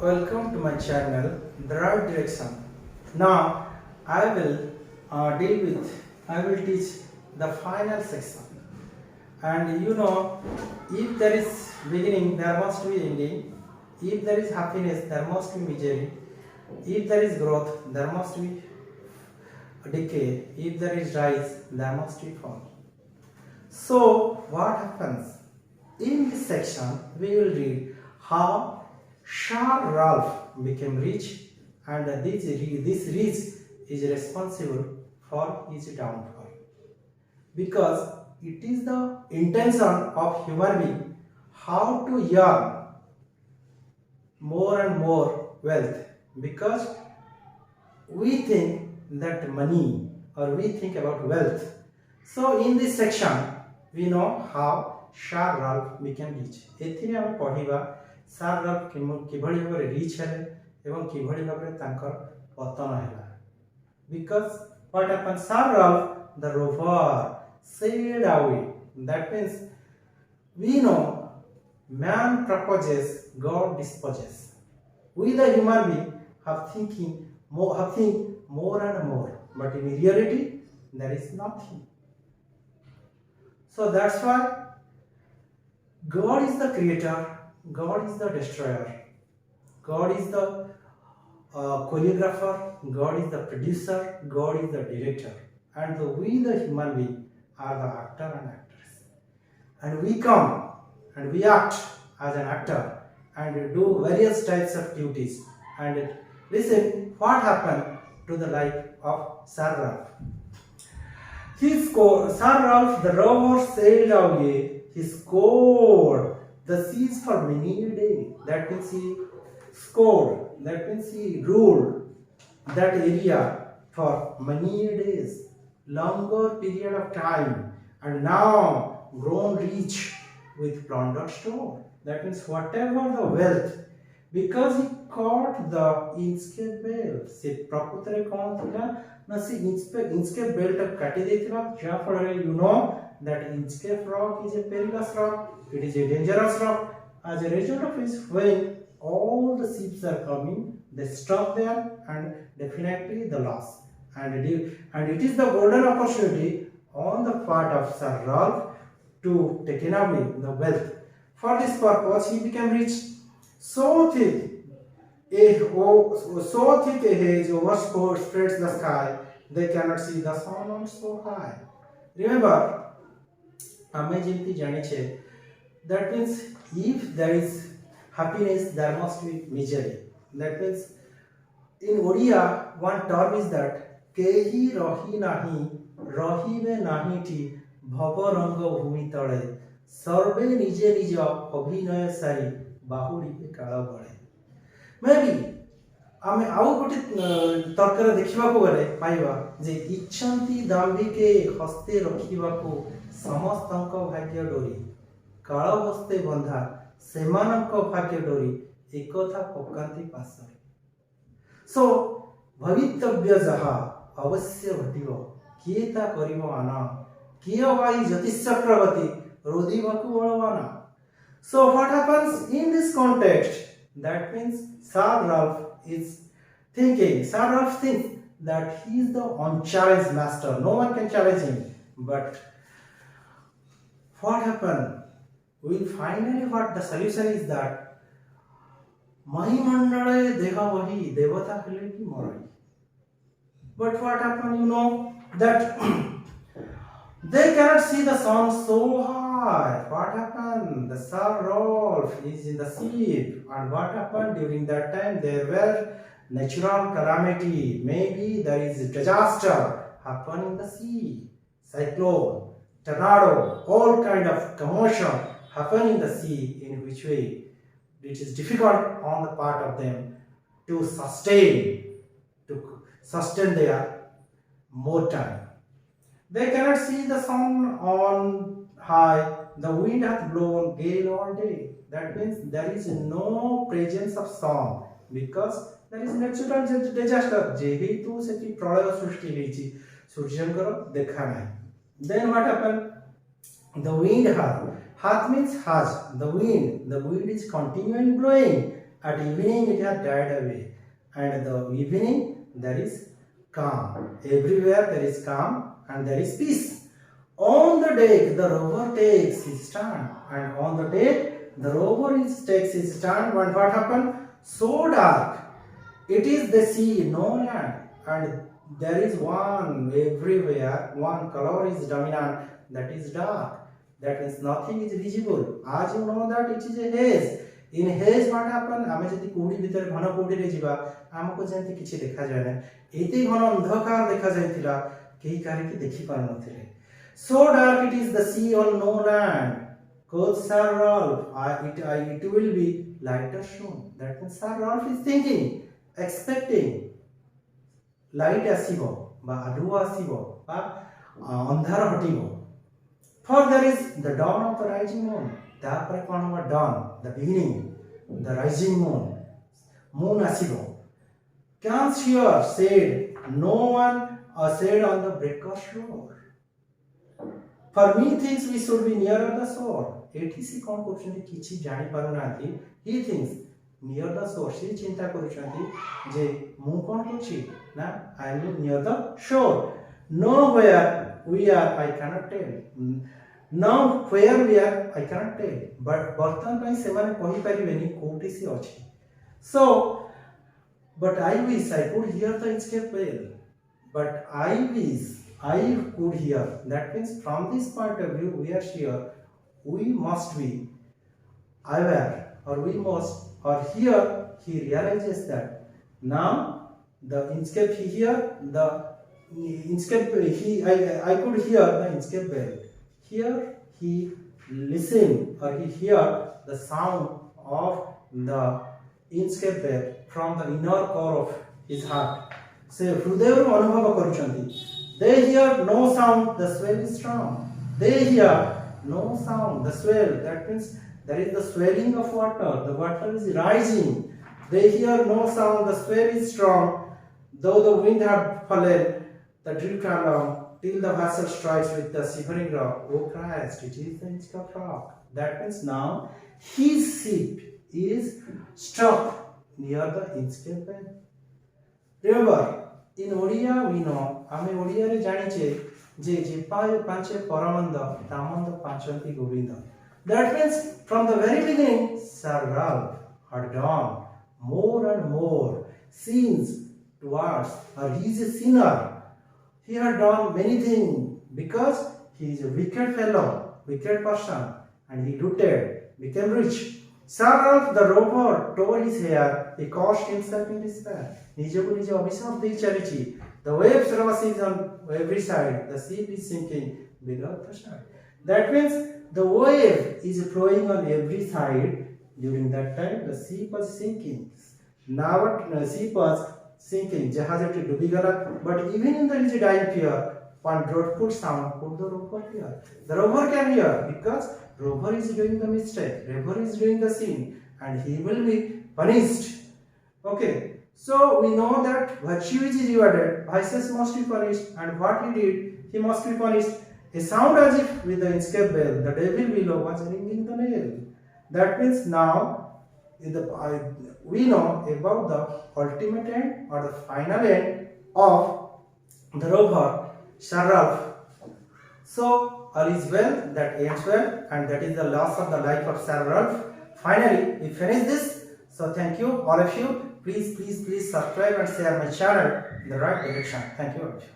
Welcome to my channel, The Right Direction. Now, I will I will teach the final section. And if there is beginning, there must be ending. If there is happiness, there must be misery. If there is growth, there must be decay. If there is rise, there must be fall. So, what happens? In this section, we will read how Shah Ralph became rich, and this rich is responsible for his downfall. Because it is the intention of human being how to earn more and more wealth, because we think that money or we think about wealth. So in this section we know how Shah Ralph became rich. एथिरे हम पढ़िबा Shah Ralph किभଳି भाବରେ rich हेले एवं किभଳି भाବରେ तांकर पतन हैला. Because what happened, Shah Ralph the rover sailed away. That means we know man proposes, God disposes. We the human being have think more and more, but in reality there is nothing. So that's why God is the creator, God is the destroyer, God is the choreographer, God is the producer, God is the director, and we the human being are the actor and actress. And we come and we act as an actor and do various types of duties. And listen what happened to the life of Shah Ralph. Shah Ralph the rover sailed away. He scored the seas for many a day. That means he scored. That means he ruled that area for many days, longer period of time, and now grown rich with plundered store. That means whatever the wealth, because he caught the Inkscape bell. Se prakutere kon thila na se Inkscape bell ta kati deythila, ja phalare you know that Inkscape rock is a perilous rock, it is a dangerous rock. As a result of which, when all the ships are coming, they stop there and definitely the loss. And it is the golden opportunity on the part of Shah Ralph to take away the wealth. For this purpose, he became rich. So thick a haze overspreads the sky, they cannot see the sun on so high. Remember, ଆମେ ଯେମିତି ଜାଣିଛେ, that means if there is happiness, there must be misery. That means in Odia, one term is that kehi rahi nahi, rahibe nahiti, bhava ranga bhumi tale, sarve nije nija abhinaya sari, bahuribe kala bale. Maybe ଆମେ ଆଉ ଗୋଟେ ତର୍କରେ ଦେଖିବାକୁ ଗଲେ ପାଇବା ଯେ ଇଚ୍ଛନ୍ତି ଦାମ୍ଭିକେ ହସ୍ତେ ରଖିବାକୁ ସମସ୍ତଙ୍କ ଭାଗ୍ୟ ଡୋରି, କାଳ ବସ୍ତେ ବନ୍ଧା ସେମାନଙ୍କ ଭାଗ୍ୟ ଡୋରି, ଏକଥା ପକାନ୍ତି ପାଶରେ. ସୋ ଭବିତବ୍ୟ ଯାହା ଅବଶ୍ୟ ଘଟିବ, କିଏ ତା କରିବ ଆନା, କିଏ ଭାଇ ଜ୍ୟୋତିଷଚକ୍ରବର୍ତ୍ତୀ ରୋଧିବାକୁ ବଳବାନ. So what happens in this context? That means Shah Ralph thinks that he is the unchallenged master. No one can challenge him. But what happened? Finally what the solution is that Mahimandale Deha Vahi Devata Hileki Morai. But what happened? You know that they cannot see the sun so high. What happened? The Shah Ralph is in the sea. And what happened during that time? There were natural calamity. Maybe there is a disaster happen in the sea. Cyclone, tornado, all kind of commotion happen in the sea, in which way it is difficult on the part of them to sustain their more time. They cannot see the sun on high, the wind hath blown gale all day. That means there is no presence of sun, because there is natural disaster. जेहेतु सेठी प्रलय सृष्टि हेछि, सूर्यंकर देखा नाही. Then what happened? The wind hath means has, the wind is continuing blowing, At evening it has died away. And the evening there is calm. Everywhere there is calm and there is peace. On the deck the rover takes his stand. And on the deck the rover takes his stand. And what happened? So dark. It is the sea, no land. And there is one everywhere, one color is dominant, that is dark. That means nothing is visible. As you know that it is a haze. In haze what happen? आमे जति कुड़ी भीतर घन कुड़ी रे जिबा हमको जेंति किछि देखा जाय ना एते घन अंधकार देखा जायतिला केही काहे कि देखि पार नथिले. So dark it is the sea on no land. Quoth Sir Ralph, it will be lighter soon. That means Sir Ralph is thinking, expecting light ଆସିବ ବା ଆଲୁଅ ଆସିବ ବା ଅନ୍ଧାର ହଟିବ. For there is the dawn of the rising moon. ତାପରେ କ'ଣ ହବ? dawn, the beginning, the rising moon ଆସିବ. Can't hear said no one said on the breaker's shore. For me thinks we should be nearer the shore. ଏଠି ସେ କ'ଣ କରୁଛନ୍ତି କିଛି ଜାଣି ପାରୁନାହାନ୍ତି. He thinks near the shore. ସେ ଚିନ୍ତା କରୁଛନ୍ତି ଯେ ମୁଁ କ'ଣ କରୁଛି ନା I am near the shore. Nowhere we are I cannot tell. Now where we are I cannot tell. But ବର୍ତ୍ତମାନ ପାଇଁ ସେମାନେ କହିପାରିବେନି କୋଉଠି ସେ ଅଛି. So but I wish I could hear the escape bell. But I wish I could hear. That means from this point of view we are sure we must be aware or we must or here he realizes that now the escape I could hear the escape bell. Here he listened or he hear the sound of the escape bell from the inner core of his heart. Se hrudayaru anubhava karuchanti. They hear no sound, the swell is strong. They hear no sound, the swell, that means there is the swelling of water, the water is rising. They hear no sound, the swell is strong. Though the wind had fallen, the drift along, till the vessel strikes with the shivering rock. Oh Christ, it is the Inchcape Rock. That means now his ship is struck near the Inchcape Bay. Remember, in Odia we know, ame Odia re janiche je jipaye panche paramanda tamanda panchanti govinda. That means from the very beginning, Sir Ralph had done more and more sins towards, or he is a sinner. He had done many things because he is a wicked fellow, wicked person, and he looted, became rich. Sir Ralph the rover tore his hair, he caused himself in despair. ନିଜକୁ ନିଜେ ଅଭିଶାପ ଦେଇ ଚାଲିଛି. The waves rushing on every side, the ship is sinking below the side. That means the wave is flowing on every side. During that time, the ship was sinking. Now the ship was sinking. জাহাজটি ডুবে গেল. But even in the rigid dying fear, one dreadful sound could the rover hear. The rover can hear because rover is doing the mistake. Rover is doing the sin, and he will be punished. Okay. So we know that virtue is rewarded, vices must be punished, and what he did, he must be punished. A sound as if with the escape bell, the devil below was ringing the bell. That means now we know about the ultimate end or the final end of the rover, Sir Ralph. So all is well, that ends well, and that is the loss of the life of Sir Ralph. Finally, we finish this. So thank you, all of you. Please subscribe and share my channel in the right direction. Thank you all of you.